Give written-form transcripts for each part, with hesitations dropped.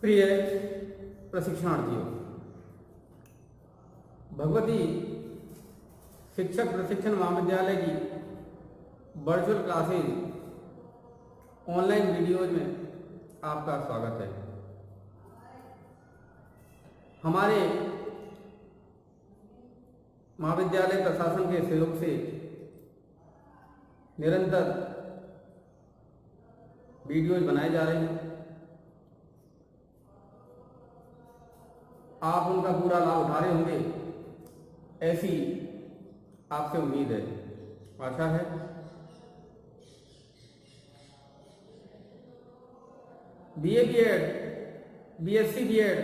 प्रिय प्रशिक्षणार्थियों, भगवती शिक्षक प्रशिक्षण महाविद्यालय की वर्चुअल क्लासेज ऑनलाइन वीडियोज में आपका स्वागत है। हमारे महाविद्यालय प्रशासन के सहयोग से निरंतर वीडियोज बनाए जा रहे हैं। आप उनका पूरा लाभ उठा रहे होंगे, ऐसी आपसे उम्मीद है, आशा है। BA BEd, BSc BEd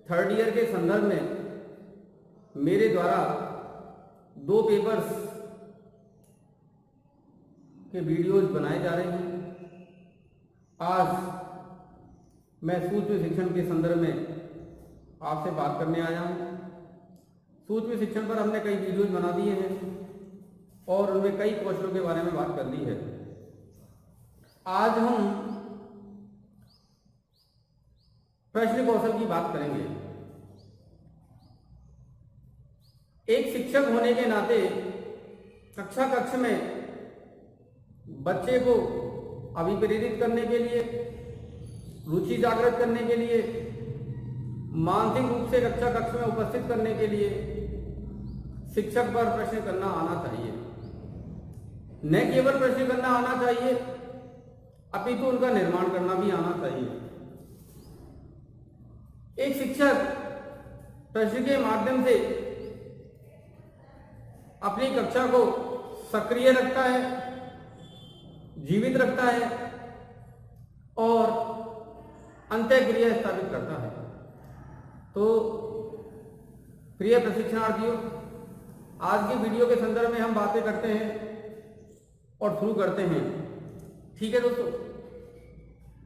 third year के संदर्भ में मेरे द्वारा 2 पेपर्स के वीडियोज बनाए जा रहे हैं। आज मैं सूक्ष्म शिक्षण के संदर्भ में आपसे बात करने आया हूँ। सूक्ष्म शिक्षण पर हमने कई वीडियोज बना दिए हैं और उनमें कई कौशलों के बारे में बात कर ली है। आज हम प्रश्न कौशल की बात करेंगे। एक शिक्षक होने के नाते कक्ष में बच्चे को अभिप्रेरित करने के लिए, रुचि जागृत करने के लिए, मानसिक रूप से कक्ष में उपस्थित करने के लिए शिक्षक पर प्रश्न करना आना चाहिए। न केवल प्रश्न करना आना चाहिए, अपितु उनका निर्माण करना भी आना चाहिए। एक शिक्षक प्रश्न के माध्यम से अपनी कक्षा को सक्रिय रखता है, जीवित रखता है और अंतःक्रिया स्थापित करता है। तो प्रिय प्रशिक्षणार्थियों, आज की वीडियो के संदर्भ में हम बातें करते हैं और शुरू करते हैं। ठीक है दोस्तों,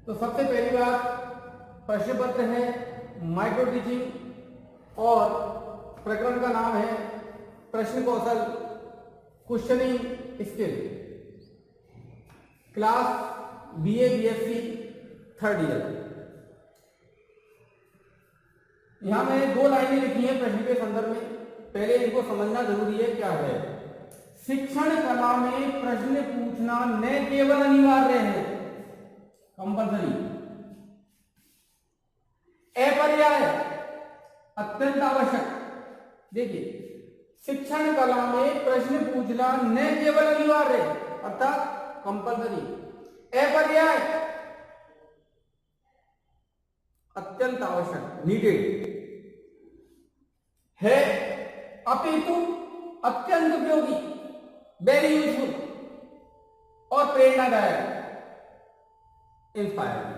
तो सबसे पहली बात, प्रश्न पत्र है माइक्रो टीचिंग और प्रकरण का नाम है प्रश्न कौशल, questioning skill, class BA BSc third year. यहां मैंने 2 लाइनें लिखी हैं प्रश्न के संदर्भ में। पहले इनको समझना जरूरी है। क्या है? शिक्षण कला में प्रश्न पूछना न केवल अनिवार्य है, कंपल्सरी, अपर्याय, अत्यंत आवश्यक। देखिए, शिक्षण कला में प्रश्न पूछना न केवल अनिवार्य अर्थात कंपल्सरी, अपर्याय, अत्यंत आवश्यक, नीडेड है, अपितु अत्यंत उपयोगी, वेरी यूजफुल और प्रेरणादायक, इंस्पायरिंग।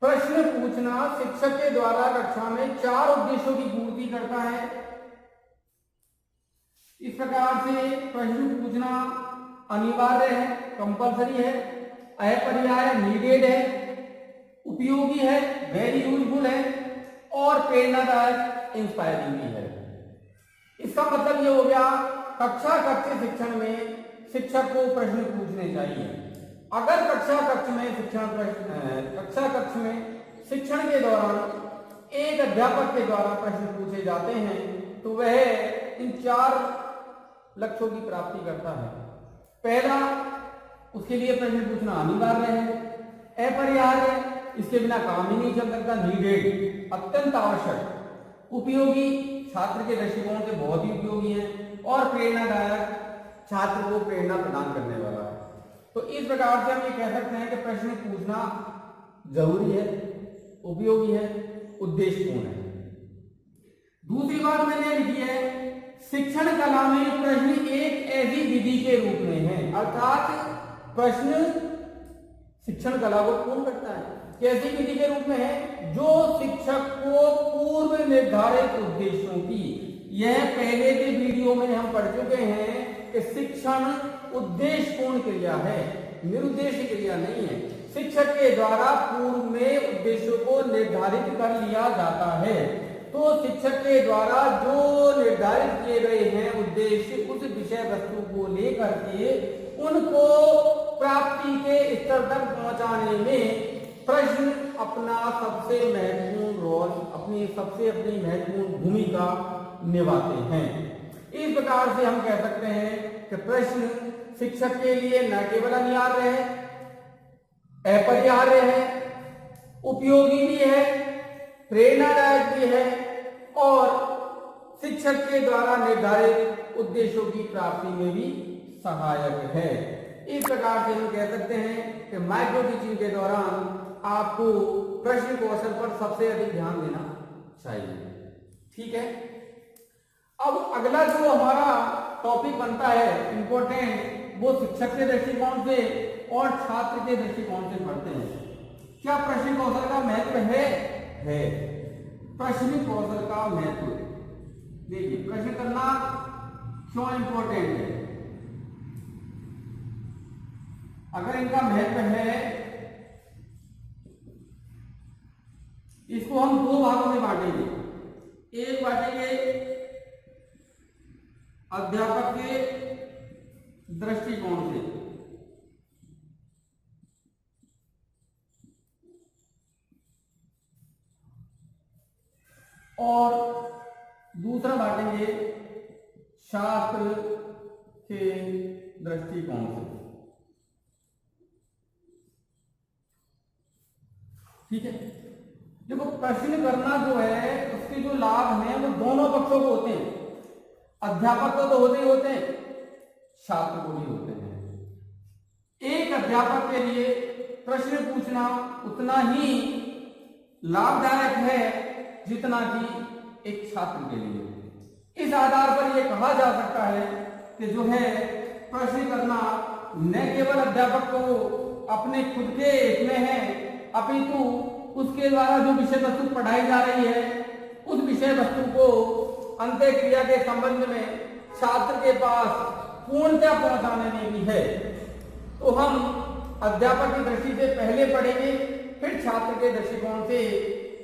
प्रश्न पूछना शिक्षक के द्वारा कक्षा में 4 उद्देश्यों की पूर्ति करता है। इस प्रकार से प्रश्न पूछना अनिवार्य है, कंपल्सरी है, अपर्याय, नीडेड है, उपयोगी है, वेरी यूजफुल है और प्रेरणादायक, इंस्पायरिंग भी है। इसका मतलब ये हो गया, कक्ष शिक्षण में शिक्षक को प्रश्न पूछने चाहिए। अगर कक्ष में शिक्षण के दौरान एक अध्यापक के द्वारा प्रश्न पूछे जाते हैं तो वह इन 4 लक्ष्यों की प्राप्ति करता है। पहला, उसके लिए प्रश्न पूछना अनिवार्य है, अपरिहार्य, इसके बिना काम ही नहीं चल सकता, नीडेड, अत्यंत आवश्यक, उपयोगी, छात्र के दृष्टिकोण से बहुत ही उपयोगी है और प्रेरणादायक, छात्र को प्रेरणा प्रदान करने वाला है। तो इस प्रकार से हम ये कह सकते हैं कि प्रश्न पूछना जरूरी है, उपयोगी है, उद्देश्यपूर्ण है। दूसरी बात मैंने लिखी है, शिक्षण कला में प्रश्न एक ऐसी विधि के रूप में है, अर्थात प्रश्न शिक्षण कला को पूर्ण करता है। कैसी विधि के रूप में है? जो शिक्षक को पूर्व निर्धारित उद्देश्यों की, यह पहले के वीडियो में हम पढ़ चुके हैं कि शिक्षण उद्देश्यपूर्ण क्रिया है, निरुद्देश्य क्रिया नहीं है। शिक्षक के द्वारा पूर्व में उद्देश्यों को निर्धारित कर लिया जाता है। तो शिक्षक के द्वारा जो निर्धारित किए गए हैं उद्देश्य, उस विषय वस्तु को लेकर के उनको प्राप्ति के स्तर तक पहुंचाने में प्रश्न अपना सबसे महत्वपूर्ण रोल, अपनी महत्वपूर्ण भूमिका निभाते हैं। इस प्रकार से हम कह सकते हैं कि प्रश्न शिक्षक के लिए न केवल अनिवार्य है, अपरिहार्य है, उपयोगी भी है, प्रेरणादायक भी है और शिक्षक के द्वारा निर्धारित उद्देश्यों की प्राप्ति में भी सहायक है। इस प्रकार से हम कह सकते हैं कि माइक्रो टीचिंग के दौरान आपको प्रश्न कौशल पर सबसे अधिक ध्यान देना चाहिए। ठीक है, अब अगला जो हमारा टॉपिक बनता है इंपॉर्टेंट, वो शिक्षक के दृष्टिकोण से और छात्र के दृष्टिकोण से पढ़ते हैं। क्या प्रश्न कौशल का महत्व है। प्रश्न कौशल का महत्व देखिए, प्रश्न करना क्यों इंपॉर्टेंट है। अगर इनका महत्व है, इसको हम दो भागों में बांटेंगे। एक बांटेंगे अध्यापक के दृष्टिकोण से और दूसरा बांटेंगे छात्र के दृष्टिकोण से। ठीक है, देखो प्रश्न करना जो है उसके जो लाभ हैं वो दोनों पक्षों को होते हैं। अध्यापक को तो होते ही होते हैं, छात्र को भी होते हैं। एक अध्यापक के लिए प्रश्न पूछना उतना ही लाभदायक है जितना कि एक छात्र के लिए। इस आधार पर यह कहा जा सकता है कि जो है प्रश्न करना न केवल अध्यापक को अपने खुद के हित में है, अपितु उसके द्वारा जो विषय वस्तु पढ़ाई जा रही है उस विषय वस्तु को अंत्यक्रिया के संबंध में छात्र के पास पूर्णतः पहुंचाने में भी है। तो हम अध्यापक की दृष्टि से पहले पढ़ेंगे, फिर छात्र के दृष्टिकोण से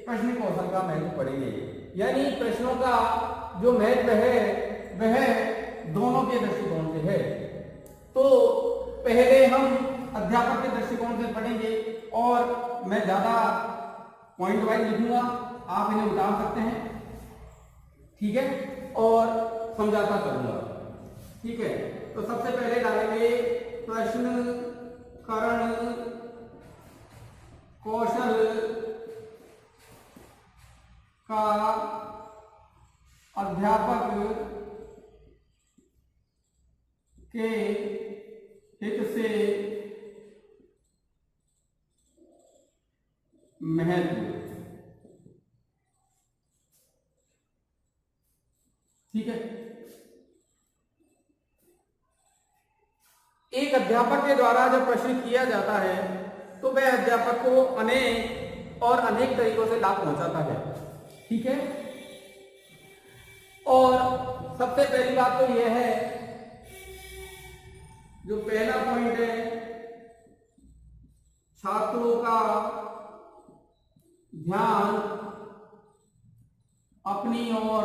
प्रश्न कौशल का महत्व पढ़ेंगे। यानी प्रश्नों का जो महत्व है वह दोनों के दृष्टिकोण से है। तो पहले हम अध्यापक के दृष्टिकोण से पढ़ेंगे और मैं ज्यादा पॉइंट वाइज लिखूंगा, आप इन्हें उतार सकते हैं। ठीक है, और समझाता चलूंगा। ठीक है, तो सबसे पहले डालेंगे प्रश्नकरण कौशल का अध्यापक के हित से महत्व। ठीक है, एक अध्यापक के द्वारा जब प्रश्न किया जाता है तो वह अध्यापक को अनेक और अनेक तरीकों से लाभ पहुंचाता है। ठीक है, और सबसे पहली बात तो यह है, जो पहला पॉइंट है, छात्रों का ध्यान अपनी ओर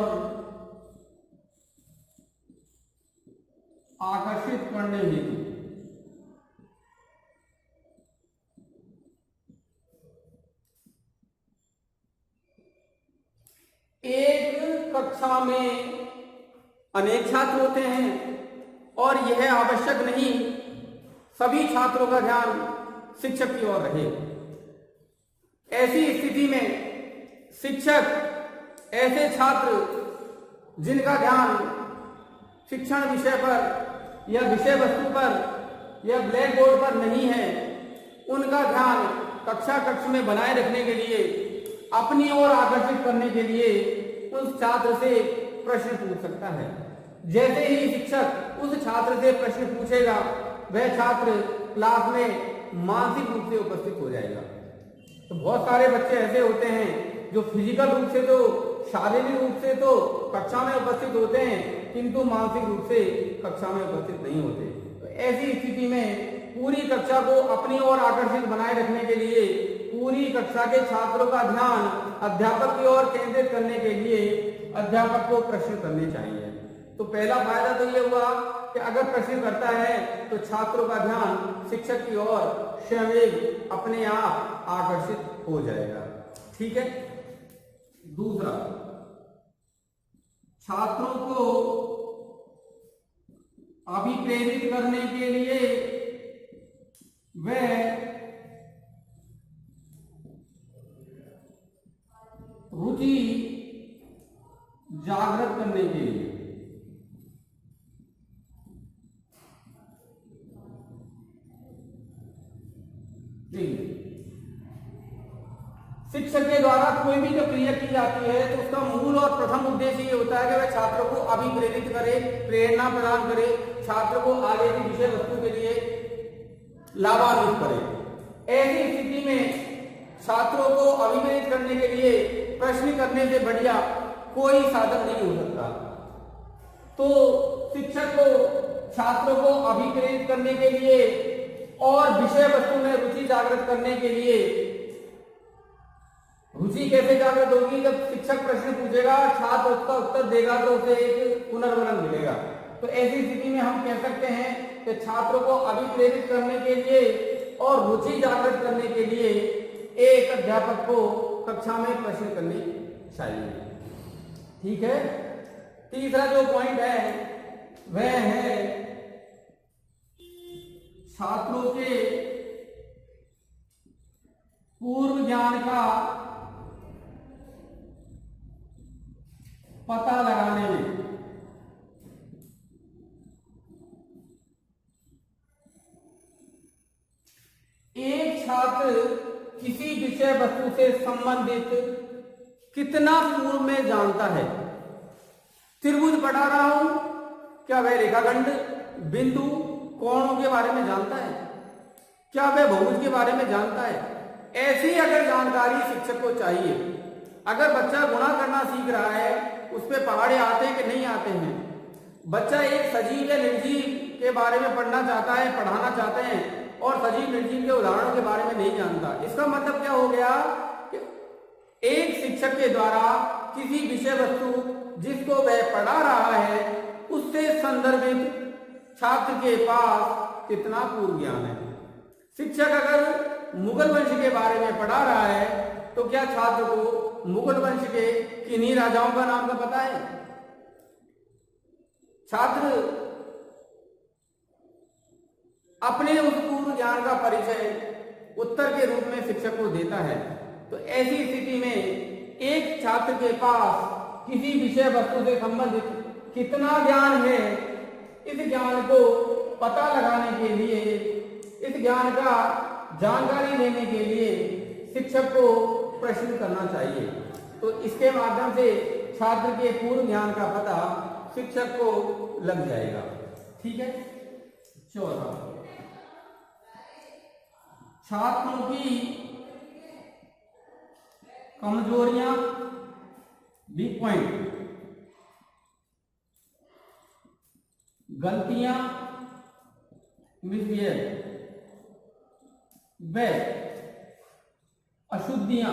आकर्षित करने हेतु एक कक्षा में अनेक छात्र होते हैं और यह आवश्यक नहीं सभी छात्रों का ध्यान शिक्षक की ओर रहे। ऐसी स्थिति में शिक्षक ऐसे छात्र जिनका ध्यान शिक्षण विषय पर या विषय वस्तु पर या ब्लैक बोर्ड पर नहीं है, उनका ध्यान कक्ष में बनाए रखने के लिए, अपनी ओर आकर्षित करने के लिए उस छात्र से प्रश्न पूछ सकता है। जैसे ही शिक्षक उस छात्र से प्रश्न पूछेगा, वह छात्र क्लास में मानसिक रूप से उपस्थित हो जाएगा। तो बहुत सारे बच्चे ऐसे होते हैं जो फिजिकल रूप से तो, शारीरिक रूप से तो कक्षा में उपस्थित होते हैं, किंतु मानसिक रूप से कक्षा में उपस्थित नहीं होते। तो ऐसी स्थिति में पूरी कक्षा को अपनी ओर आकर्षित बनाए रखने के लिए पूरी कक्षा के छात्रों का ध्यान अध्यापक की ओर केंद्रित करने के लिए अध्यापक को प्रश्न करने चाहिए। तो तो पहला फायदा तो ये हुआ कि अगर प्रश्न करता है तो छात्रों का ध्यान शिक्षक की ओर स्वयं अपने आप आकर्षित हो जाएगा। ठीक है। दूसरा, छात्रों को अभिप्रेरित करने के लिए वह रुचि जागृत करने के लिए शिक्षक के द्वारा कोई भी जो क्रिया की जाती है तो उसका मूल और प्रथम उद्देश्य ये होता है कि वह छात्रों को अभिप्रेरित करे, प्रेरणा प्रदान करे, छात्र को आगे की विषय वस्तु के लिए लाभान्वित करे। ऐसी स्थिति में छात्रों को अभिप्रेरित करने के लिए प्रश्न करने से बढ़िया कोई साधन नहीं हो सकता। तो शिक्षक को छात्रों को अभिप्रेरित करने के लिए और विषय वस्तु में रुचि जागृत करने के लिए, रुचि कैसे जागृत होगी? जब शिक्षक प्रश्न पूछेगा, छात्र उसका उत्तर देगा तो उसे एक पुनर्वलन मिलेगा। तो ऐसी स्थिति में हम कह सकते हैं कि छात्रों को अभिप्रेरित करने के लिए और रुचि जागृत करने के लिए एक अध्यापक को कक्षा में प्रश्न करने चाहिए। ठीक है। तीसरा जो पॉइंट है वह है छात्रों के पूर्व ज्ञान का पता लगाने में एक छात्र किसी विषय वस्तु से संबंधित कितना पूर्व में जानता है। त्रिभुज पढ़ा रहा हूं, क्या वह रेखाखंड, बिंदु, कोणों के बारे में जानता है? क्या वह बहुभुज के बारे में जानता है? ऐसी अगर जानकारी शिक्षक को चाहिए, अगर बच्चा गुणा करना सीख रहा है, उस पे पहाड़े आते हैं कि नहीं आते हैं, बच्चा एक सजीव या निर्जीव के बारे में पढ़ना चाहता है, पढ़ाना चाहते हैं और सजीव निर्जीव के उदाहरणों के बारे में नहीं जानता, इसका मतलब क्या हो गया कि एक शिक्षक के द्वारा किसी विषय वस्तु जिसको वह पढ़ा रहा है उससे संदर्भित छात्र के पास कितना पूर्व ज्ञान है। शिक्षक अगर मुगल वंश के बारे में पढ़ा रहा है तो क्या छात्र को मुगल वंश के किन्हीं राजाओं का नाम का पता है? छात्र अपने उस पूर्व ज्ञान का परिचय उत्तर के रूप में शिक्षक को देता है। तो ऐसी स्थिति में एक छात्र के पास किसी विषय वस्तु से संबंधित कितना ज्ञान है, इस ज्ञान को पता लगाने के लिए, इस ज्ञान का जानकारी लेने के लिए शिक्षक को प्रश्न करना चाहिए। तो इसके माध्यम से छात्र के पूर्व ज्ञान का पता शिक्षक को लग जाएगा। ठीक है। चौथा, छात्रों की कमजोरियां, वीक पॉइंट, गलतियां, मिसबिहेव, व अशुद्धियां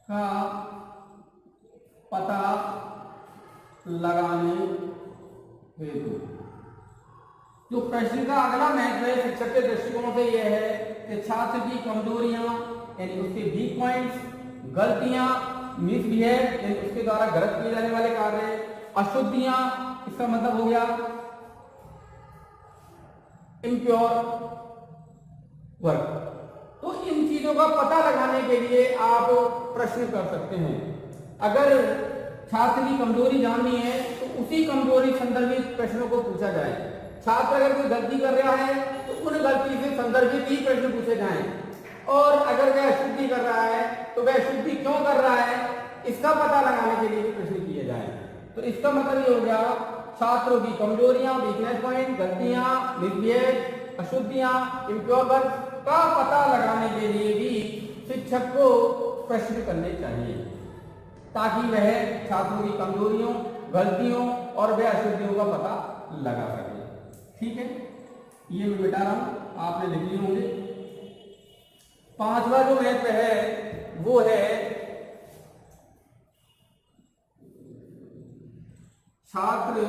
का पता लगाने हेतु तो प्रश्न का अगला महत्व है शिक्षक के दृष्टिकोण से यह है कि छात्र की कमजोरियां यानी उसके वीक पॉइंट्स, गलतियां, मिसबिहेव यानी उसके द्वारा गलत किए जाने वाले कार्य, अशुद्धियां इसका मतलब हो गया इम्प्योर वर्क। तो इन चीजों का पता लगाने के लिए आप प्रश्न कर सकते हैं। अगर छात्र की कमजोरी जाननी है तो उसी कमजोरी संदर्भित प्रश्नों को पूछा जाए। छात्र अगर कोई गलती कर रहा है तो उन गलती से संदर्भित ही प्रश्न पूछे जाएं, और अगर वह अशुद्धि कर रहा है तो वह अशुद्धि क्यों कर रहा है इसका पता लगाने के लिए भी प्रश्न किए जाएं। तो इसका मतलब ये हो गया छात्रों की कमजोरियां, वीकनेस पॉइंट, गलतियां, मिसबिहेव, अशुद्धियां, इम्प्योर वर्क का पता लगाने के लिए भी शिक्षक को प्रश्न करने चाहिए, ताकि वह छात्रों की कमजोरियों, गलतियों और वह अशुद्धियों का पता लगा सके। ठीक है, ये मैं मिटा रहा हूं, आपने लिख लिए होंगे। पांचवा जो महत्व है वो है छात्र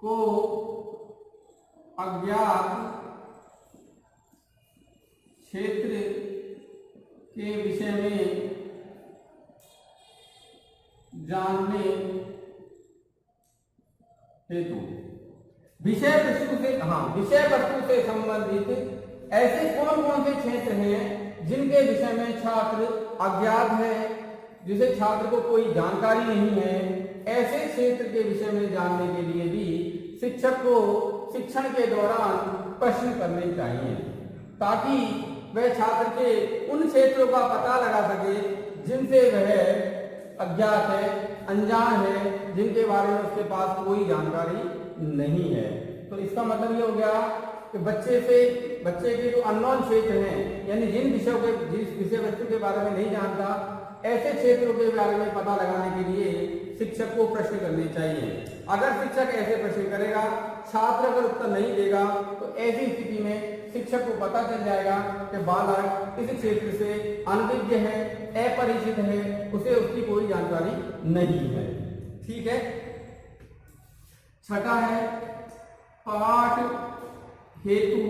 को अज्ञात क्षेत्र के विषय में जानने हेतु विषय वस्तु से संबंधित ऐसे कौन कौन से क्षेत्र हैं जिनके विषय में छात्र अज्ञात है, जिसे छात्र को कोई जानकारी नहीं है, ऐसे क्षेत्र के विषय में जानने के लिए भी शिक्षक को शिक्षण के दौरान प्रश्न करने चाहिए, ताकि वह छात्र के उन क्षेत्रों का पता लगा सके जिनसे वह अज्ञात है, अनजान है, जिनके बारे में उसके पास कोई जानकारी नहीं है। तो इसका मतलब ये हो गया कि बच्चे के जो अननोन क्षेत्र हैं, यानी जिस विषय वस्तु के बारे में नहीं जानता, ऐसे क्षेत्रों के बारे में पता लगाने के लिए शिक्षक को प्रश्न करने चाहिए। अगर शिक्षक ऐसे प्रश्न करेगा, छात्र अगर उत्तर नहीं देगा, तो ऐसी स्थिति में शिक्षक को पता चल जाएगा कि बालक इस क्षेत्र से अनभिज्ञ है, अपरिचित है, उसे उसकी कोई जानकारी नहीं है। ठीक है। छठा है पाठ हेतु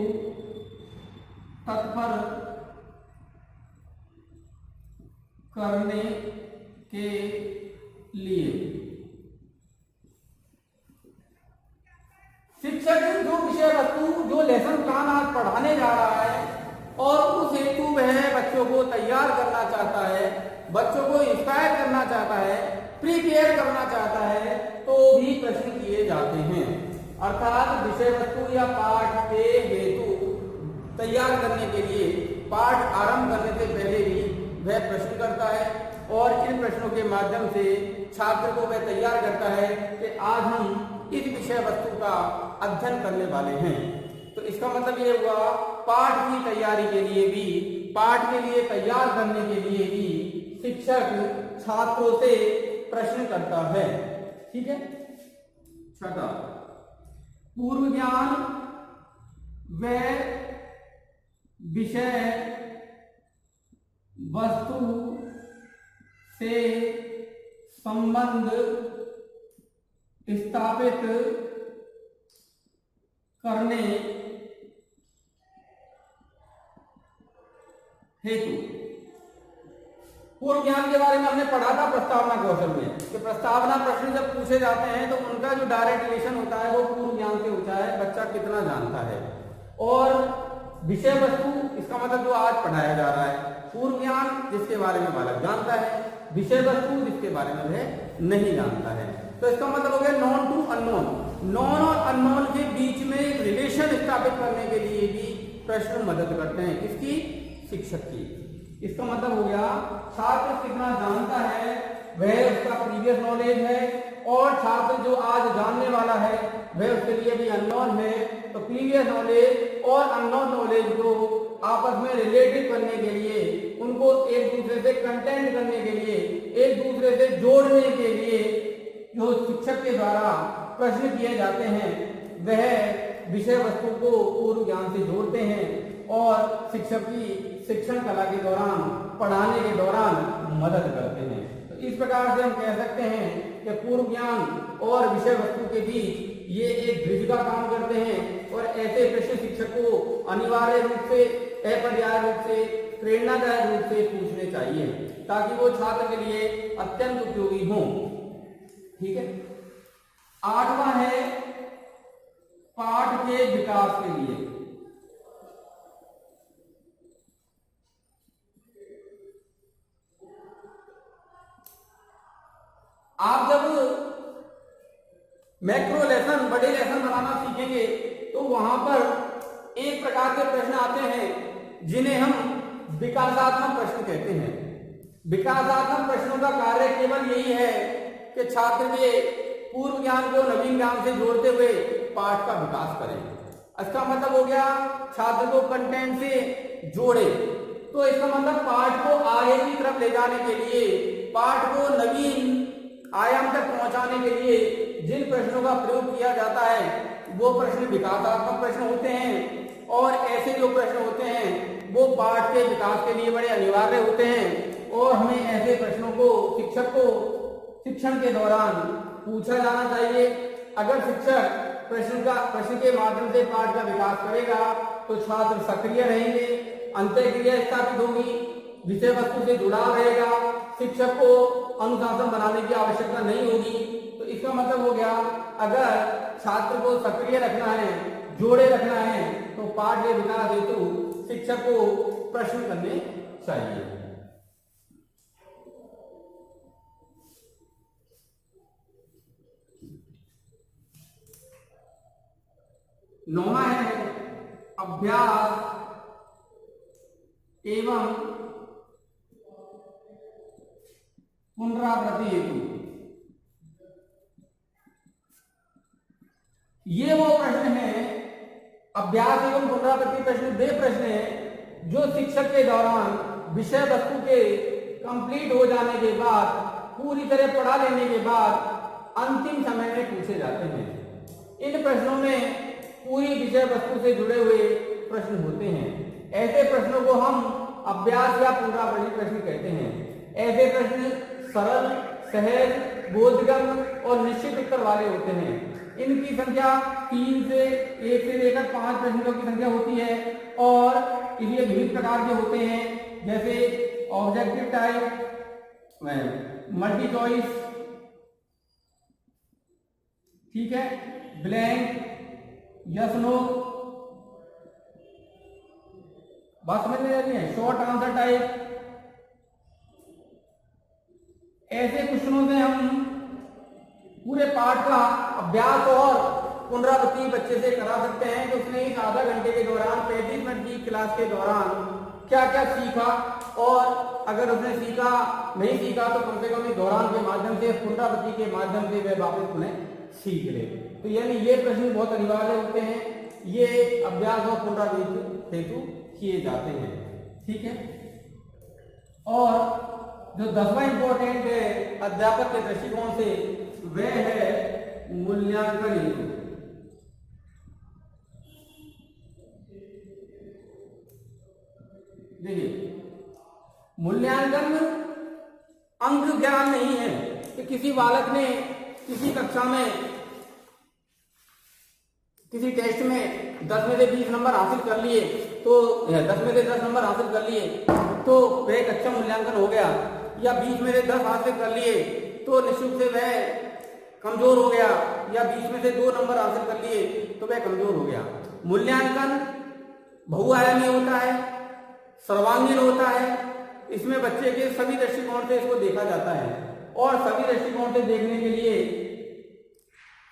तत्पर करने के लिए शिक्षक जो विषय वस्तु जो लेसन प्लान आज पढ़ाने जा रहा है और उस हेतु वह बच्चों को तैयार करना चाहता है, बच्चों को इंस्पायर करना चाहता है, प्रिपेयर करना चाहता है, तो भी प्रश्न किए जाते हैं। अर्थात विषय वस्तु या पाठ के हेतु तैयार करने के लिए पाठ आरंभ करने से पहले भी वह प्रश्न करता है और इन प्रश्नों के माध्यम से छात्र को वह तैयार करता है कि आज हम इस विषय वस्तु का अध्ययन करने वाले हैं। तो इसका मतलब ये हुआ पाठ की तैयारी के लिए भी, पाठ के लिए तैयार करने के लिए भी शिक्षक छात्रों से प्रश्न करता है। ठीक है। छठा पूर्व ज्ञान व विषय वस्तु से संबंध स्थापित करने हेतु पूर्व ज्ञान के बारे में हमने पढ़ा था प्रस्तावना कौशल में कि प्रस्तावना प्रश्न जब पूछे जाते हैं तो उनका जो डायरेक्ट रिलेशन होता है वो पूर्व ज्ञान से होता है, बच्चा कितना जानता है। और विषय वस्तु इसका मतलब जो आज पढ़ाया जा रहा है, पूर्व ज्ञान जिसके बारे में बालक जानता है, विषय वस्तु जिसके बारे में वह नहीं जानता है। तो इसका मतलब हो गया नॉन टू अननोन। नॉन और अननोन के बीच में एक रिलेशन स्थापित करने के लिए भी प्रश्न मदद करते हैं। किसकी? शिक्षक की। इसका मतलब हो गया छात्र कितना जानता है वह उसका प्रीवियस नॉलेज है, और छात्र जो आज जानने वाला है वह उसके लिए भी अननोन है। तो प्रीवियस नॉलेज और अननोन नॉलेज को आपस में रिलेटिव करने के लिए, उनको एक दूसरे से कंटेंट करने के लिए, एक दूसरे से जोड़ने के लिए जो शिक्षक के द्वारा प्रश्न किए जाते हैं वह विषय वस्तु को पूर्व ज्ञान से जोड़ते हैं और शिक्षक की शिक्षण कला के दौरान, पढ़ाने के दौरान मदद करते हैं। तो इस प्रकार से हम कह सकते हैं कि पूर्व ज्ञान और विषय वस्तु के बीच ये एक ब्रिज का काम करते हैं और ऐसे प्रश्न शिक्षक को अनिवार्य रूप से, अपर्याय रूप से, प्रेरणादायक रूप से पूछने चाहिए ताकि वो छात्र के लिए अत्यंत उपयोगी हों। ठीक है। आठवां है पाठ के विकास के लिए। आप जब मैक्रो लेसन, बड़े लेसन बनाना सीखेंगे तो वहां पर एक प्रकार के प्रश्न आते हैं जिन्हें हम विकासात्मक प्रश्न कहते हैं। विकासात्मक प्रश्नों का कार्य केवल यही है कि छात्र के पूर्व ज्ञान को नवीन ज्ञान से जोड़ते हुए पाठ का विकास करें। इसका मतलब हो गया छात्र को कंटेंट से जोड़े। तो इसका मतलब पाठ को आगे की तरफ ले जाने के लिए, पाठ को नवीन आयाम तक पहुंचाने के लिए जिन प्रश्नों का प्रयोग किया जाता है वो प्रश्न विकासात्मक प्रश्न होते हैं, और ऐसे जो प्रश्न होते हैं वो पाठ के विकास के लिए बड़े अनिवार्य होते हैं। और हमें ऐसे प्रश्नों को शिक्षक को शिक्षण के दौरान पूछा जाना चाहिए। अगर शिक्षक प्रश्न के माध्यम से पाठ का विकास करेगा तो छात्र सक्रिय रहेंगे, अंतःक्रिया स्थापित होगी, विषय वस्तु से जुड़ाव रहेगा, शिक्षक को अनुशासन बनाने की आवश्यकता नहीं होगी। तो इसका मतलब हो गया, अगर छात्र को सक्रिय रखना है, जोड़े रखना है, तो पाठ के विकास हेतु शिक्षक को प्रश्न करने चाहिए। नौवां है अभ्यास एवं पुनरावृत्ति हेतु। ये वो प्रश्न है, अभ्यास एवं पुनरावृत्ति प्रश्न वे प्रश्न हैं जो शिक्षक के दौरान विषय वस्तु के कंप्लीट हो जाने के बाद, पूरी तरह पढ़ा लेने के बाद अंतिम समय में पूछे जाते हैं। इन प्रश्नों में पूरी विषय वस्तु से जुड़े हुए प्रश्न होते हैं। ऐसे प्रश्नों को हम अभ्यास या पुनरावृत्ति प्रश्न कहते हैं। ऐसे प्रश्न सरल, सहज, बोधगम्य और निश्चित उत्तर वाले होते हैं। इनकी संख्या 3 से 1 से लेकर 5 प्रश्नों की संख्या होती है और ये विभिन्न प्रकार के होते हैं, जैसे ऑब्जेक्टिव टाइप, मल्टी चॉइस, ठीक है, ब्लैंक, यस नो, बात समझ में आ रही है, शॉर्ट आंसर टाइप। ऐसे क्वेश्चनों से हम पूरे पाठ का अभ्यास और पुनरावृत्ति बच्चे से करा सकते हैं कि उसने इस आधा घंटे के दौरान 35 मिनट की क्लास के दौरान क्या क्या सीखा, और अगर उसने सीखा नहीं सीखा तो कम से कम इस दौरान के माध्यम से, पुनरावृत्ति के माध्यम से वह वापस उन्हें सीख ले। तो यानी ये प्रश्न बहुत अनिवार्य होते हैं, ये अभ्यास और पुनरावृत्ति हेतु किए जाते हैं, ठीक है। और जो 10वां इंपॉर्टेंट है अध्यापक के दृष्टिकोण से, वह है मूल्यांकन हेतु। देखिए, मूल्यांकन अंक ज्ञान नहीं है कि किसी बालक ने किसी कक्षा में, किसी टेस्ट में 10 में से 20 नंबर हासिल कर लिए, तो 10 में से 10 नंबर हासिल कर लिए तो वह एक अच्छा मूल्यांकन हो गया, या 20 में से 10 हासिल कर लिए तो निश्चित से वह कमजोर हो गया, या 20 में से 2 नंबर हासिल कर लिए तो वह कमजोर हो गया। मूल्यांकन बहुआयामी होता है, सर्वांगीण होता है। इसमें बच्चे के सभी दृष्टिकोण से इसको देखा जाता है, और सभी दृष्टिकोण से देखने के लिए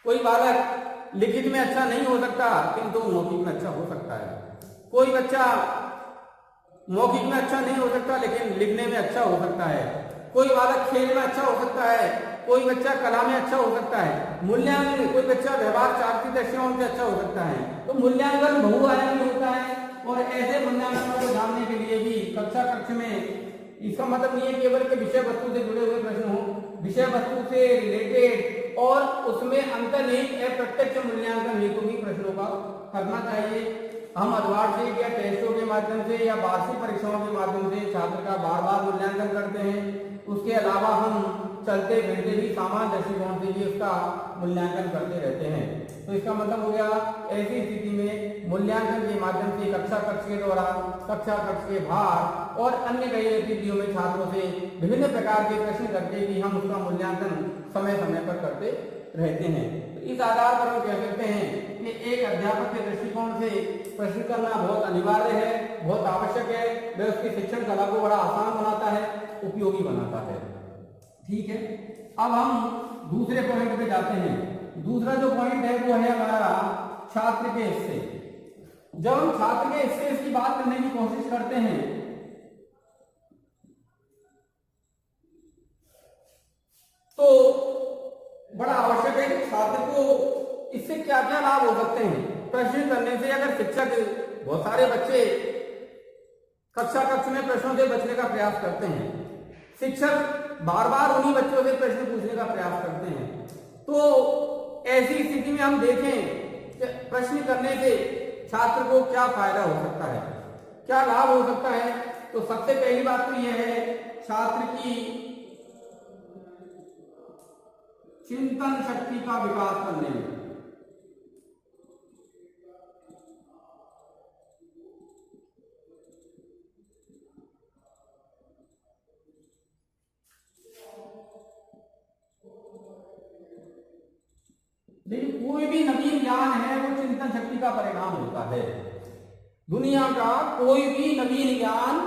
कोई बालक लिखित में अच्छा नहीं हो सकता किंतु मौखिक में अच्छा हो सकता है, कोई बच्चा मौखिक में अच्छा नहीं हो सकता लेकिन लिखने में अच्छा हो सकता है, कोई बालक खेल में अच्छा हो सकता है, कोई बच्चा कला में अच्छा हो सकता है, मूल्यांकन कोई बच्चा व्यवहार चारित्रिक दृष्टिकोण से अच्छा हो सकता है। तो मूल्यांकन बहुआयामी होता है, और ऐसे मूल्यांकनों को जानने के लिए भी कक्षा में, इसका मतलब नहीं है केवल के विषय वस्तु से जुड़े हुए प्रश्न हो, विषय वस्तु से रिलेटेड और उसमें अंतर्निहित अप्रत्यक्ष मूल्यांकन हेतु भी प्रश्नों का करना चाहिए। हम अर्धवार्षिक या टेस्टों के माध्यम से या वार्षिक परीक्षाओं के माध्यम से छात्र का बार बार मूल्यांकन करते हैं। उसके अलावा हम चलते फिरते भी सामान्य दृष्टिकोण से भी उसका मूल्यांकन करते रहते हैं। तो इसका मतलब हो गया, ऐसी स्थिति में मूल्यांकन के माध्यम से कक्षा कक्ष के दौरान, कक्षा कक्ष के बाहर और अन्य कई गतिविधियों में छात्रों से विभिन्न प्रकार के प्रश्न करके भी हम उसका मूल्यांकन समय समय पर करते रहते हैं। तो इस आधार पर हम कह सकते हैं कि एक अध्यापक के दृष्टिकोण से प्रश्न करना बहुत अनिवार्य है, बहुत आवश्यक है। वह उसकी शिक्षण कला को बड़ा आसान बनाता है, उपयोगी बनाता है। ठीक है, अब हम दूसरे पॉइंट पे जाते हैं। दूसरा जो पॉइंट है वो है हमारा छात्र के हिस्से। जब हम छात्र के हिस्से की बात करने की कोशिश करते हैं तो बड़ा आवश्यक है कि छात्र को इससे क्या क्या लाभ हो सकते हैं। प्रश्न करने से अगर शिक्षक, बहुत सारे बच्चे कक्षा कक्ष में प्रश्नों से बचने का प्रयास करते हैं, शिक्षक बार बार उन्हीं बच्चों से प्रश्न पूछने का प्रयास करते हैं, तो ऐसी स्थिति में हम देखें कि प्रश्न करने से छात्र को क्या फायदा हो सकता है, क्या लाभ हो सकता है। तो सबसे पहली बात तो यह है, छात्र की चिंतन शक्ति का विकास करने में। लेकिन कोई भी नवीन ज्ञान है वो चिंतन शक्ति का परिणाम होता है। दुनिया का कोई भी नवीन ज्ञान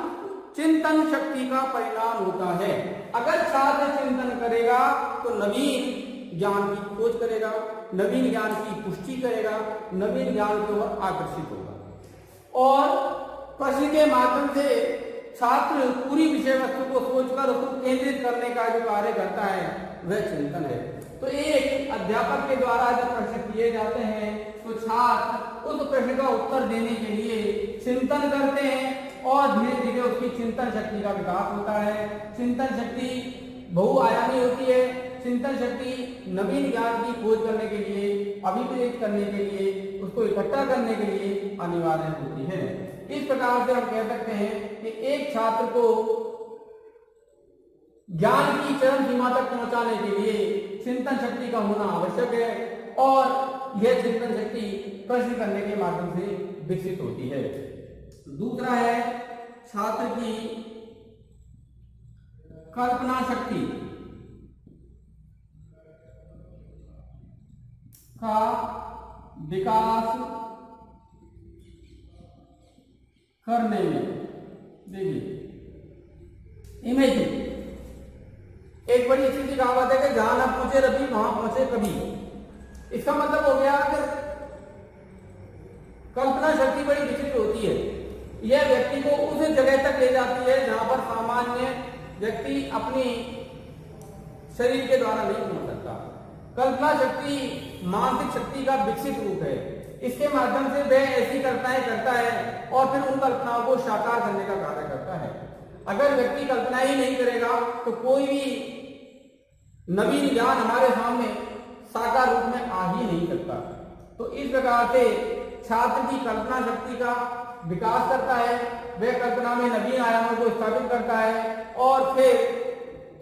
चिंतन शक्ति का परिणाम होता है। अगर छात्र चिंतन करेगा तो नवीन ज्ञान की खोज करेगा, नवीन ज्ञान की पुष्टि करेगा, नवीन ज्ञान की ओर आकर्षित होगा। और प्रश्न के माध्यम से छात्र पूरी विषय वस्तु को सोचकर उसको केंद्रित करने का जो कार्य करता है वह चिंतन है। तो एक अध्यापक के द्वारा जब प्रश्न किए जाते हैं तो छात्र उस प्रश्न का उत्तर देने के लिए चिंतन करते हैं और धीरे धीरे उसकी चिंतन शक्ति का विकास होता है। चिंतन शक्ति बहुआयामी होती है। चिंतन शक्ति नवीन ज्ञान की खोज करने के लिए, अभिप्रेत करने के लिए, उसको इकट्ठा करने के लिए अनिवार्य होती है। इस प्रकार से हम कह सकते हैं कि एक छात्र को ज्ञान की चरम सीमा तक पहुंचाने के लिए चिंतन शक्ति का होना आवश्यक है और यह चिंतन शक्ति प्रश्न करने के माध्यम से विकसित होती है। दूसरा है छात्र की कल्पना शक्ति का विकास करने में। देखिए इमेजिन, एक बड़ी अच्छी सी कहावत है कि जहां ना पहुंचे रवि वहां पहुंचे कभी। इसका मतलब हो गया कि कल्पना शक्ति बड़ी विचित्र होती है। यह व्यक्ति को उस जगह तक ले जाती है जहां पर सामान्य व्यक्ति अपनी शरीर के द्वारा नहीं पहुंच सकता। कल्पना शक्ति मानसिक शक्ति का विकसित रूप है। इसके माध्यम से वह ऐसी कल्पनाएं करता है और फिर उन कल्पनाओं को साकार करने का कार्य करता है। अगर व्यक्ति कल्पना ही नहीं करेगा तो कोई भी नवीन ज्ञान हमारे सामने साकार रूप में आ ही नहीं सकता। तो इस प्रकार से छात्र की कल्पना शक्ति का विकास करता है, वह कल्पना में नवीन आयामों को स्थापित करता है और फिर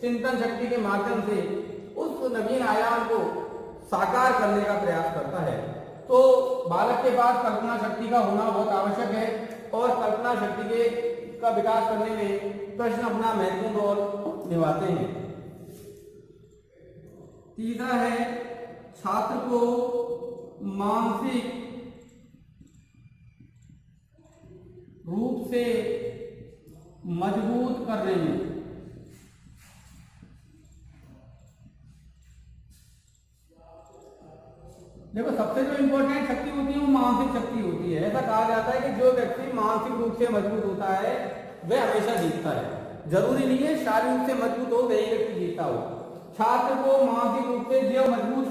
चिंतन शक्ति के माध्यम से उस नवीन आयाम को साकार करने का प्रयास करता है। तो बालक के पास कल्पना शक्ति का होना बहुत आवश्यक है और कल्पना शक्ति का विकास करने में प्रश्न अपना महत्वपूर्ण रोल निभाते हैं। तीसरा है छात्र को मानसिक रूप से मजबूत करने में। देखो सबसे जो इंपॉर्टेंट शक्ति होती है वो मानसिक शक्ति होती है। ऐसा कहा जाता है कि जो व्यक्ति मानसिक रूप से मजबूत होता है वह हमेशा जीतता है। जरूरी नहीं है शारीरिक रूप से मजबूत हो वही व्यक्ति जीतता हो। छात्र को मानसिक रूप से जो मजबूत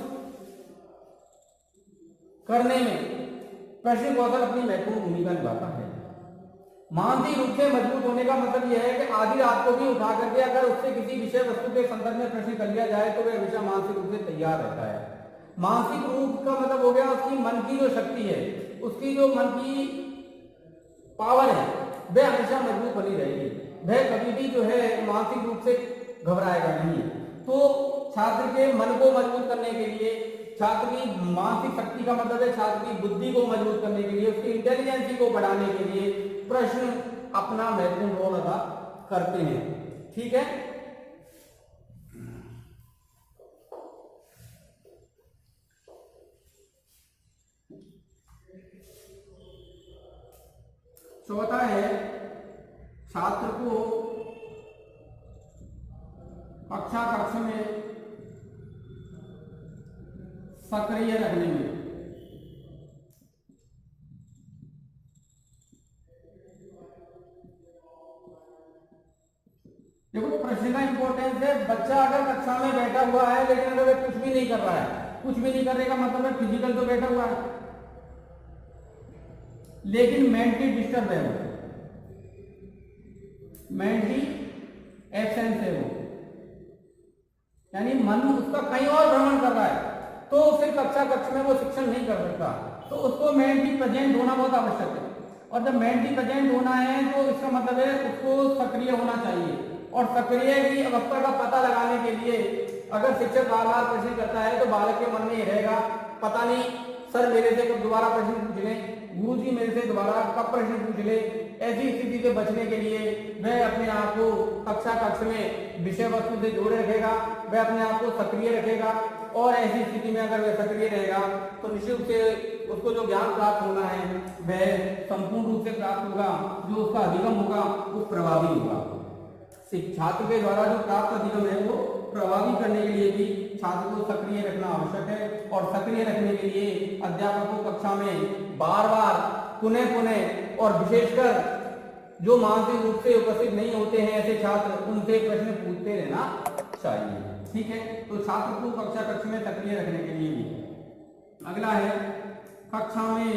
करने में प्रश्न कौशल अपनी महत्वपूर्ण भूमिका निभाता है। मानसिक रूप से मजबूत होने का मतलब यह है कि आधी रात को भी उठा करके अगर उससे किसी विषय वस्तु के संदर्भ में प्रश्न कर लिया जाए तो वह हमेशा मानसिक रूप से तैयार रहता है। मानसिक रूप का मतलब हो गया उसकी मन की जो शक्ति है, उसकी जो मन की पावर है वह हमेशा मजबूत बनी रहेगी। वह कभी भी जो है मानसिक रूप से घबराएगा नहीं। तो छात्र के मन को मजबूत करने के लिए, छात्र की मानसिक शक्ति का मतलब है छात्र की बुद्धि को मजबूत करने के लिए, उसकी इंटेलिजेंसी को बढ़ाने के लिए प्रश्न अपना महत्वपूर्ण रोल अदा करते हैं। ठीक है। चौथा है छात्र को कक्षा कक्ष में सक्रिय रखने में। देखो प्रश्न का इंपॉर्टेंस है, बच्चा अगर कक्षा में बैठा हुआ है लेकिन अगर वह कुछ भी नहीं कर रहा है, कुछ भी नहीं करने का मतलब है फिजिकल तो बैठा हुआ है लेकिन मेंटली डिस्टर्ब है, वो मेंटली एब्सेंस है, वो यानी मन उसका कहीं और भ्रमण कर रहा है तो फिर कक्षा कक्ष में वो शिक्षण नहीं कर सकता। तो उसको मेंटली प्रेजेंट होना बहुत आवश्यक है। और जब मेंटली प्रेजेंट होना है तो इसका मतलब है उसको सक्रिय होना चाहिए। और सक्रिय की अवस्था का पता लगाने के लिए अगर शिक्षक बार बार प्रश्न करता है तो बालक के मन में ये रहेगा, पता नहीं सर मेरे से कब दोबारा प्रश्न पूछ ले, गुरुजी मेरे से दोबारा कब प्रश्न पूछ ले। ऐसी स्थिति से बचने के लिए वह अपने आप को कक्ष में विषय वस्तु से जोड़े रखेगा, वह अपने आप को सक्रिय रखेगा, और ऐसी स्थिति में अगर वह सक्रिय रहेगा तो निश्चित रूप से उसको जो ज्ञान प्राप्त होना है वह संपूर्ण रूप से प्राप्त होगा, जो उसका अधिगम होगा वो प्रभावी होगा। छात्र के द्वारा जो प्राप्त अधिगम है वो प्रभावी करने के लिए भी छात्र को सक्रिय रखना आवश्यक है, और सक्रिय रखने के लिए अध्यापक को कक्षा में बार बार पुनः पुनः और विशेषकर जो मानसिक रूप से उपस्थित नहीं होते हैं ऐसे छात्र, उनसे प्रश्न पूछते रहना चाहिए। ठीक है, तो छात्र को कक्षा में सक्रिय रखने के लिए भी। अगला है कक्षा में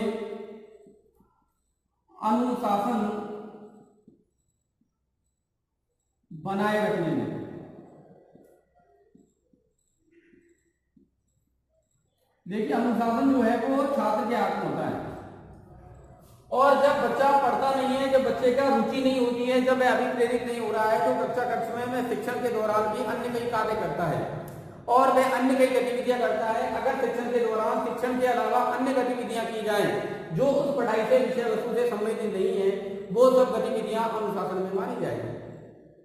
अनुशासन बनाए रखने में। देखिए अनुशासन जो है वो छात्र के हाथ में होता है, और जब बच्चा पढ़ता नहीं है, जब बच्चे का रुचि नहीं होती है, जब वह अभिप्रेरित नहीं हो रहा है, तो कक्ष में वह शिक्षण के दौरान भी अन्य कई कार्य करता है और वह अन्य कई गतिविधियां करता है। अगर शिक्षण के दौरान शिक्षण के अलावा अन्य गतिविधियां की जाएं जो उस पढ़ाई से विषय वस्तु से संबंधित नहीं है, वो सब गतिविधियां अनुशासन में मानी जाएगी।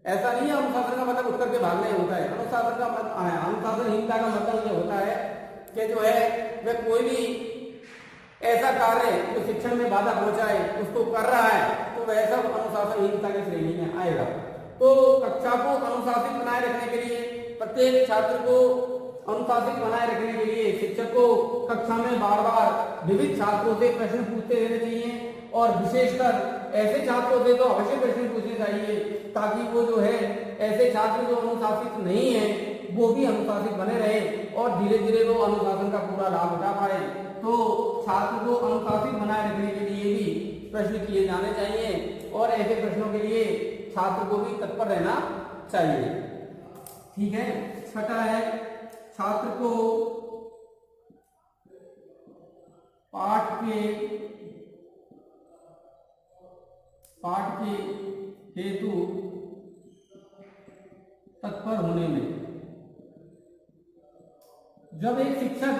ऐसा नहीं है अनुशासन का मतलब उठ करके भागना ही होता है। अनुशासनहीनता का मतलब ये होता है कि जो है वह कोई भी ऐसा कार्य जो शिक्षण में बाधा पहुंचाए उसको कर रहा है, तो वह सब अनुशासनहीनता की श्रेणी में आएगा। तो कक्षा को अनुशासित बनाए रखने के लिए, प्रत्येक छात्र को अनुशासित बनाए रखने के लिए शिक्षक को कक्षा में बार बार विविध छात्रों से प्रश्न पूछते रहने चाहिए, और विशेषकर ऐसे छात्रों से तो अवश्य प्रश्न पूछने चाहिए ताकि वो जो है ऐसे छात्र जो अनुशासित नहीं है वो भी अनुशासित बने रहे और धीरे धीरे वो अनुशासन का पूरा लाभ उठा पाए। तो छात्र को अनुशासित बनाए रखने के लिए भी प्रश्न किए जाने चाहिए, और ऐसे प्रश्नों के लिए छात्र को भी तत्पर रहना चाहिए। ठीक है, छठा है छात्र को पाठ के हेतु तत्पर होने में। जब एक शिक्षक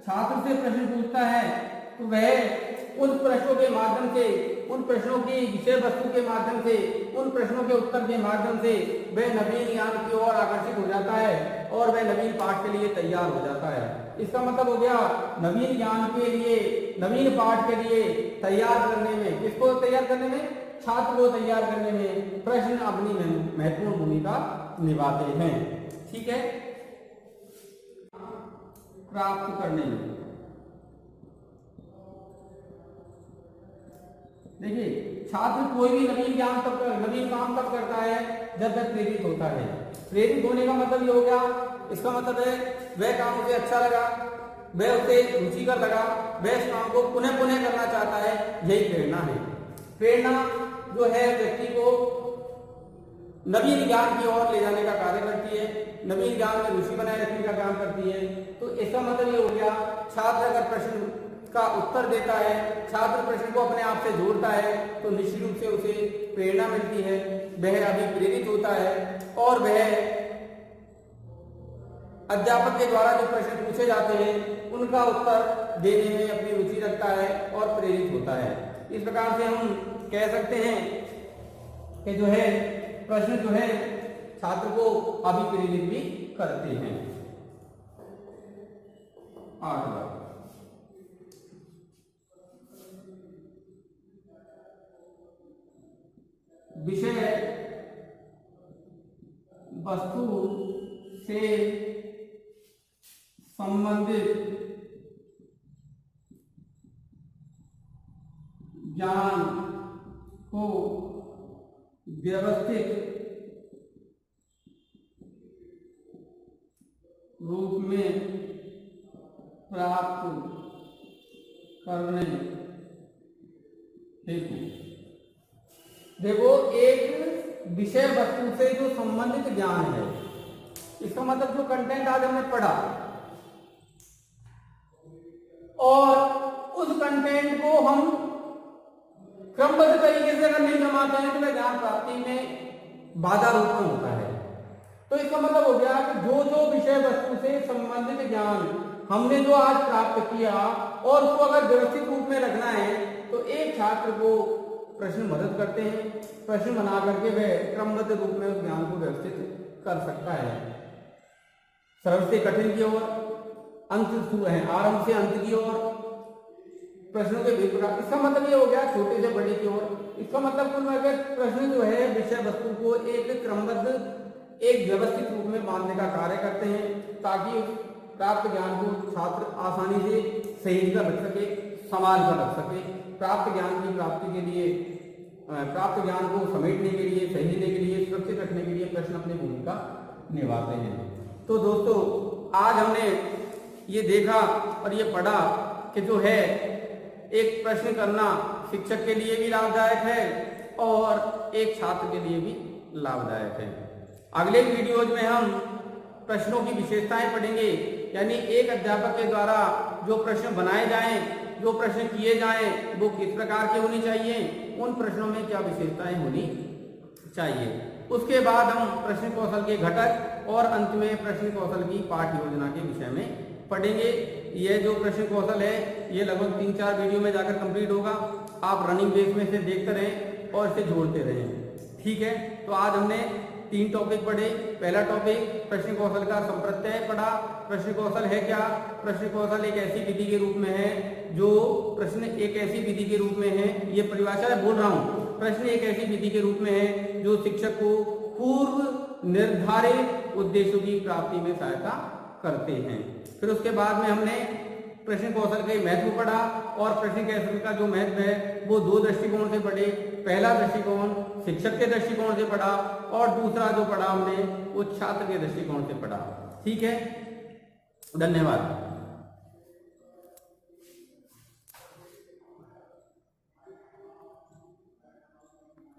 छात्र से प्रश्न पूछता है तो वह उन प्रश्नों के माध्यम से, उन प्रश्नों की विषय वस्तु के माध्यम से, उन प्रश्नों के उत्तर के माध्यम से वह नवीन ज्ञान की ओर आकर्षित हो जाता है और वह नवीन पाठ के लिए तैयार हो जाता है। इसका मतलब हो गया नवीन ज्ञान के लिए, नवीन पाठ के लिए तैयार करने में, किसको तैयार करने में? छात्र को तैयार करने में प्रश्न अपनी महत्वपूर्ण भूमिका निभाते हैं। ठीक है, प्राप्त करने में देखिए छात्र कोई भी नवीन काम तब करता है जब वह प्रेरित होता है। प्रेरित होने का मतलब ये हो गया, इसका मतलब है वह काम उसे अच्छा लगा, वह उसे रुचिकर लगा, वह इस काम को पुनः पुनः करना चाहता है, यही प्रेरणा है। प्रेरणा जो है व्यक्ति को नवीन ज्ञान की ओर ले जाने का कार्य करती है, नवीन ज्ञान में रुचि बनाए रखने का काम करती है। तो इसका मतलब ये हो गया, छात्र अगर प्रश्न का उत्तर देता है, छात्र प्रश्न को अपने आप से जोड़ता है, तो निश्चित रूप से उसे प्रेरणा मिलती है, वह अभी प्रेरित होता है और वह अध्यापक के द्वारा जो प्रश्न पूछे जाते हैं उनका उत्तर देने में अपनी रुचि रखता है और प्रेरित होता है। इस प्रकार से हम कह सकते हैं कि जो है प्रश्न जो है छात्र को अभिप्रेरित भी करते हैं। 8 विषय वस्तु से संबंधित ज्ञान को व्यवस्थित रूप में प्राप्त करने हेतु, देखो एक विषय वस्तु से जो संबंधित ज्ञान है, इसका मतलब जो कंटेंट आज हमने पढ़ा और उस कंटेंट को हम क्रमबद्ध तरीके से अगर नहीं जमाते हैं तो वह ज्ञान प्राप्ति में बाधा उत्पन्न होता है। तो तो इसका मतलब हो गया कि जो जो विषय वस्तु से संबंधित ज्ञान हमने जो आज प्राप्त किया और उसको अगर व्यवस्थित रूप में रखना है तो एक छात्र को प्रश्न मदद करते हैं, प्रश्न बना करके वह क्रमबद्ध रूप में उस ज्ञान को व्यवस्थित कर सकता है। सरल से कठिन की ओर, आरंभ से अंत की ओर प्रश्नों के विभिन्न प्रकार। इसका मतलब ये हो गया छोटे से बड़े की ओर। इसका मतलब कुल मिलाकर प्रश्न जो है विषय वस्तु को एक क्रमबद्ध, एक व्यवस्थित रूप में बांधने का कार्य करते हैं ताकि प्राप्त ज्ञान को छात्र आसानी से सही कर रख सके, संभाल कर रख सके। प्राप्त ज्ञान की प्राप्ति के लिए, प्राप्त ज्ञान को समेटने के लिए, सहेजने के लिए, सुरक्षित रखने के लिए प्रश्न अपनी भूमिका निभाते हैं। तो दोस्तों आज हमने ये देखा और ये पढ़ा कि जो है एक प्रश्न करना शिक्षक के लिए भी लाभदायक है और एक छात्र के लिए भी लाभदायक है। अगले वीडियोज में हम प्रश्नों की विशेषताएं पढ़ेंगे, यानी एक अध्यापक के द्वारा जो प्रश्न बनाए जाएं, जो प्रश्न किए जाएं वो किस प्रकार के होने चाहिए, उन प्रश्नों में क्या विशेषताएं होनी चाहिए। उसके बाद हम प्रश्न कौशल के घटक और अंत में प्रश्न कौशल की पाठ योजना के विषय में पढ़ेंगे। यह जो प्रश्न कौशल है ये लगभग 3-4 वीडियो में जाकर कंप्लीट होगा। आप रनिंग बेस में से देखते रहें और इसे जोड़ते रहें, ठीक है। तो आज हमने 3 टॉपिक पढ़े। पहला टॉपिक प्रश्न कौशल का संप्रत्यय पढ़ा। प्रश्न कौशल है क्या? प्रश्न कौशल एक ऐसी विधि के रूप में है जो प्रश्न एक ऐसी विधि के रूप में है, ये परिभाषा बोल रहा हूँ, प्रश्न एक ऐसी विधि के रूप में है जो शिक्षक को पूर्व निर्धारित उद्देश्यों की प्राप्ति में सहायता करते हैं। फिर उसके बाद में हमने प्रश्न कौशल के महत्व पढ़ा और प्रश्न कौशल का जो महत्व है वो 2 दृष्टिकोण से पढ़े। पहला दृष्टिकोण शिक्षक के दृष्टिकोण से पढ़ा और दूसरा जो पढ़ा हमने वो छात्र के दृष्टिकोण से पढ़ा, ठीक है। धन्यवाद।